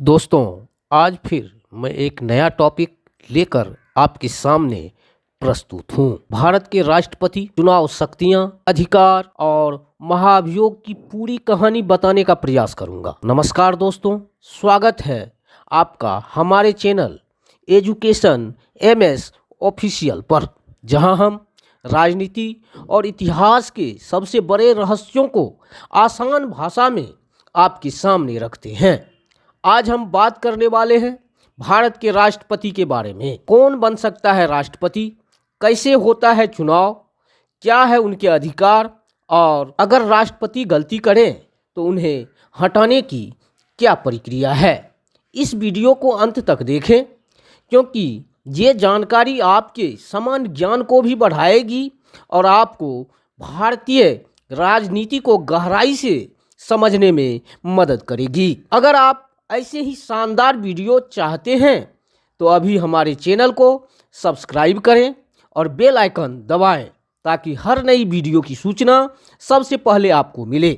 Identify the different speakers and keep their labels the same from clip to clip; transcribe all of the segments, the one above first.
Speaker 1: दोस्तों, आज फिर मैं एक नया टॉपिक लेकर आपके सामने प्रस्तुत हूँ। भारत के राष्ट्रपति चुनाव, शक्तियाँ, अधिकार और महाभियोग की पूरी कहानी बताने का प्रयास करूँगा। नमस्कार दोस्तों, स्वागत है आपका हमारे चैनल एजुकेशन MS ऑफिशियल पर, जहां हम राजनीति और इतिहास के सबसे बड़े रहस्यों को आसान भाषा में आपके सामने रखते हैं। आज हम बात करने वाले हैं भारत के राष्ट्रपति के बारे में। कौन बन सकता है राष्ट्रपति, कैसे होता है चुनाव, क्या है उनके अधिकार, और अगर राष्ट्रपति गलती करें तो उन्हें हटाने की क्या प्रक्रिया है। इस वीडियो को अंत तक देखें, क्योंकि ये जानकारी आपके सामान्य ज्ञान को भी बढ़ाएगी और आपको भारतीय राजनीति को गहराई से समझने में मदद करेगी। अगर आप ऐसे ही शानदार वीडियो चाहते हैं तो अभी हमारे चैनल को सब्सक्राइब करें और बेल आइकन दबाएं, ताकि हर नई वीडियो की सूचना सबसे पहले आपको मिले।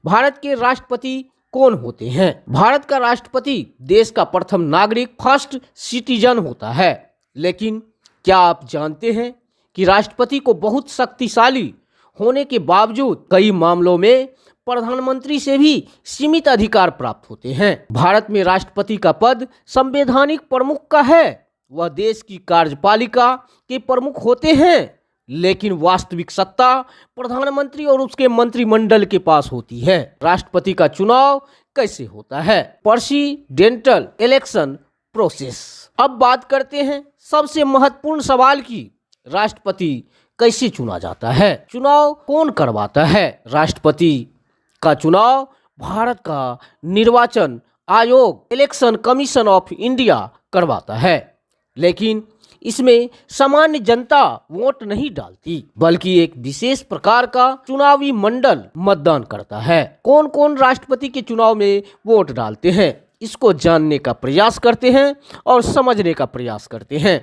Speaker 1: भारत के राष्ट्रपति कौन होते हैं? भारत का राष्ट्रपति देश का प्रथम नागरिक, फर्स्ट सिटीजन होता है। लेकिन क्या आप जानते हैं कि राष्ट्रपति को बहुत शक्तिशाली होने के बावजूद कई मामलों में प्रधानमंत्री से भी सीमित अधिकार प्राप्त होते हैं। भारत में राष्ट्रपति का पद संवैधानिक प्रमुख का है। वह देश की कार्यपालिका के प्रमुख होते हैं, लेकिन वास्तविक सत्ता प्रधानमंत्री और उसके मंत्रिमंडल के पास होती है। राष्ट्रपति का चुनाव कैसे होता है? Presidential election process. अब बात करते हैं सबसे महत्वपूर्ण सवाल की, राष्ट्रपति कैसे चुना जाता है? चुनाव कौन करवाता है? राष्ट्रपति का चुनाव भारत का निर्वाचन आयोग, इलेक्शन कमीशन ऑफ इंडिया करवाता है। लेकिन इसमें सामान्य जनता वोट नहीं डालती, बल्कि एक विशेष प्रकार का चुनावी मंडल मतदान करता है। कौन कौन राष्ट्रपति के चुनाव में वोट डालते हैं, इसको जानने का प्रयास करते हैं और समझने का प्रयास करते हैं।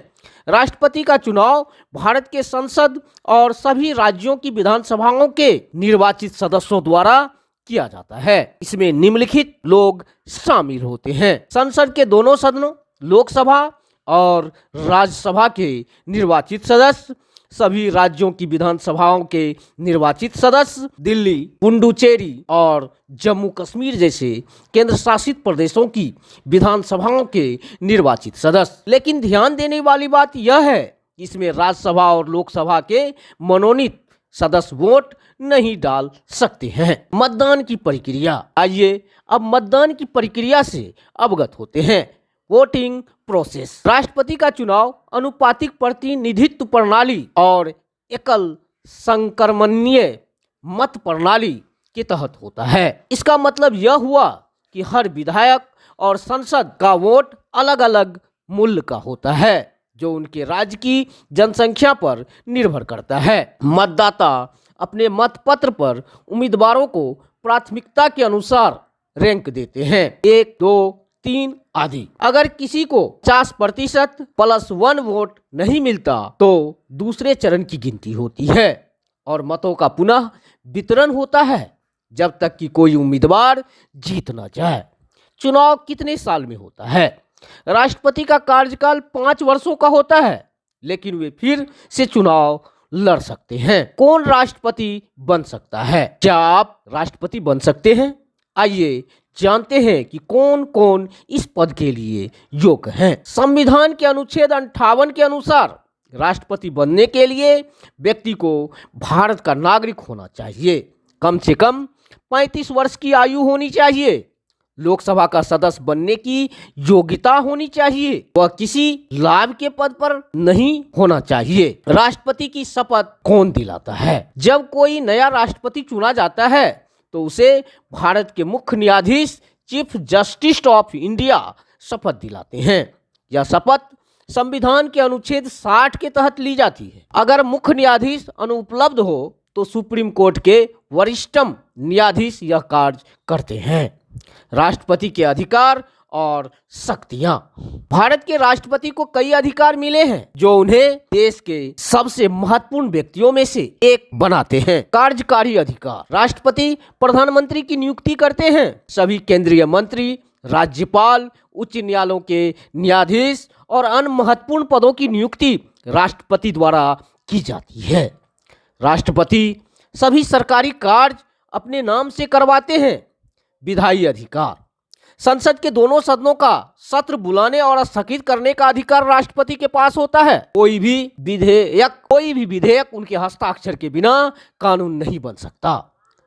Speaker 1: राष्ट्रपति का चुनाव भारत के संसद और सभी राज्यों की विधानसभाओं के निर्वाचित सदस्यों द्वारा किया जाता है। इसमें निम्नलिखित लोग शामिल होते हैं: संसद के दोनों सदनों, लोकसभा और राज्यसभा के निर्वाचित सदस्य, सभी राज्यों की विधानसभाओं के निर्वाचित सदस्य, दिल्ली, पुडुचेरी और जम्मू कश्मीर जैसे केंद्र शासित प्रदेशों की विधानसभाओं के निर्वाचित सदस्य। लेकिन ध्यान देने वाली बात यह है कि इसमें राज्यसभा और लोकसभा के मनोनीत सदस्य वोट नहीं डाल सकते हैं। मतदान की प्रक्रिया। आइए अब मतदान की प्रक्रिया से अवगत होते हैं। Voting process. राष्ट्रपति का चुनाव अनुपातिक प्रतिनिधित्व प्रणाली और एकल संक्रमणीय मत प्रणाली के तहत होता है। इसका मतलब यह हुआ कि हर विधायक और संसद का वोट अलग अलग मूल्य का होता है, जो उनके राज्य की जनसंख्या पर निर्भर करता है। मतदाता अपने मतपत्र पर उम्मीदवारों को प्राथमिकता के अनुसार रैंक देते हैं, 1, 2, 3 आदि। अगर किसी को 50% +1 वोट नहीं मिलता तो दूसरे चरण की गिनती होती है और मतों का पुनः वितरण होता है जब तक कि कोई उम्मीदवार जीत न जाए। चुनाव कितने साल में होता है? राष्ट्रपति का कार्यकाल 5 वर्षों का होता है, लेकिन वे फिर से चुनाव लड़ सकते हैं। कौन राष्ट्रपति बन सकता है? क्या आप राष्ट्रपति बन सकते हैं? आइए जानते हैं कि कौन कौन इस पद के लिए योग्य हैं। संविधान के अनुच्छेद 58 के अनुसार राष्ट्रपति बनने के लिए व्यक्ति को भारत का नागरिक होना चाहिए, कम से कम 35 वर्ष की आयु होनी चाहिए, लोकसभा का सदस्य बनने की योग्यता होनी चाहिए, वह किसी लाभ के पद पर नहीं होना चाहिए। राष्ट्रपति की शपथ कौन दिलाता है? जब कोई नया राष्ट्रपति चुना जाता है तो उसे भारत के मुख्य न्यायाधीश, चीफ जस्टिस ऑफ इंडिया शपथ दिलाते हैं। यह शपथ संविधान के अनुच्छेद 60 के तहत ली जाती है। अगर मुख्य न्यायाधीश अनुपलब्ध हो तो सुप्रीम कोर्ट के वरिष्ठतम न्यायाधीश यह कार्य करते हैं। राष्ट्रपति के अधिकार और शक्तियां। भारत के राष्ट्रपति को कई अधिकार मिले हैं जो उन्हें देश के सबसे महत्वपूर्ण व्यक्तियों में से एक बनाते हैं। कार्यकारी अधिकार। राष्ट्रपति प्रधानमंत्री की नियुक्ति करते हैं। सभी केंद्रीय मंत्री, राज्यपाल, उच्च न्यायालयों के न्यायाधीश और अन्य महत्वपूर्ण पदों की नियुक्ति राष्ट्रपति द्वारा की जाती है। राष्ट्रपति सभी सरकारी कार्य अपने नाम से करवाते हैं। विधायी अधिकार, संसद के दोनों सदनों का सत्र बुलाने और स्थगित करने का अधिकार राष्ट्रपति के पास होता है। कोई भी विधेयक उनके हस्ताक्षर के बिना कानून नहीं बन सकता।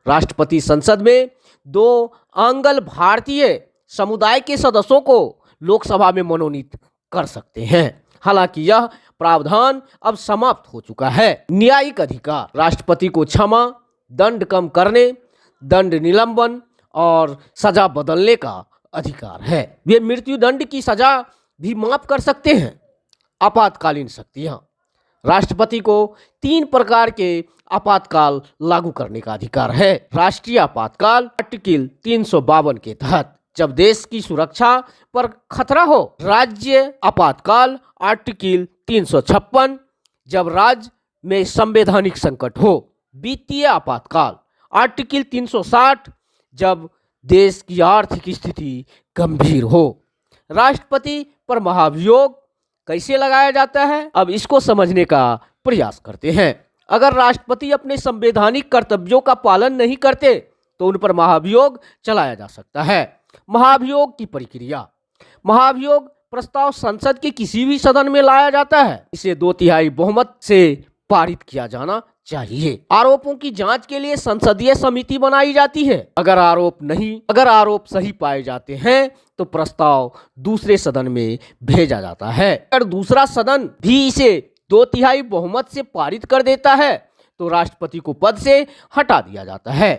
Speaker 1: राष्ट्रपति संसद में 2 आंग्ल भारतीय समुदाय के सदस्यों को लोकसभा में मनोनीत कर सकते हैं। हालांकि यह प्रावधान अब समाप्त हो चुका है। न्यायिक अधिकार, राष्ट्रपति को क्षमा, दंड कम करने, दंड निलंबन और सजा बदलने का अधिकार है। वे मृत्यु दंड की सजा भी माफ कर सकते हैं। आपातकालीन शक्तियां, राष्ट्रपति को 3 प्रकार के आपातकाल लागू करने का अधिकार है। राष्ट्रीय आपातकाल आर्टिकल 352 के तहत, जब देश की सुरक्षा पर खतरा हो। राज्य आपातकाल आर्टिकल 356, जब राज्य में संवैधानिक संकट हो। वित्तीय आपातकाल आर्टिकल 360, जब देश की आर्थिक स्थिति गंभीर हो। राष्ट्रपति पर महाभियोग कैसे लगाया जाता है, अब इसको समझने का प्रयास करते हैं। अगर राष्ट्रपति अपने संवैधानिक कर्तव्यों का पालन नहीं करते तो उन पर महाभियोग चलाया जा सकता है। महाभियोग की प्रक्रिया, महाभियोग प्रस्ताव संसद के किसी भी सदन में लाया जाता है। इसे 2/3 बहुमत से पारित किया जाना चाहिए। आरोपों की जांच के लिए संसदीय समिति बनाई जाती है। अगर आरोप सही पाए जाते हैं तो प्रस्ताव दूसरे सदन में भेजा जाता है। अगर दूसरा सदन भी इसे 2/3 बहुमत से पारित कर देता है तो राष्ट्रपति को पद से हटा दिया जाता है।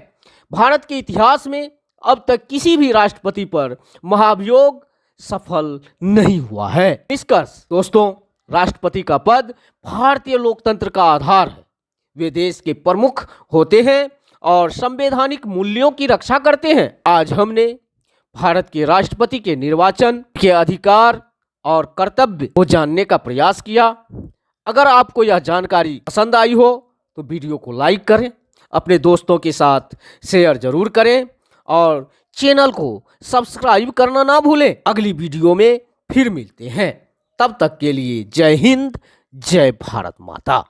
Speaker 1: भारत के इतिहास में अब तक किसी भी राष्ट्रपति पर महाभियोग सफल नहीं हुआ है। निष्कर्ष दोस्तों, राष्ट्रपति का पद भारतीय लोकतंत्र का आधार है। वे देश के प्रमुख होते हैं और संवैधानिक मूल्यों की रक्षा करते हैं। आज हमने भारत के राष्ट्रपति के निर्वाचन के अधिकार और कर्तव्य को जानने का प्रयास किया। अगर आपको यह जानकारी पसंद आई हो तो वीडियो को लाइक करें, अपने दोस्तों के साथ शेयर जरूर करें और चैनल को सब्सक्राइब करना ना भूलें। अगली वीडियो में फिर मिलते हैं, तब तक के लिए जय हिंद, जय भारत माता।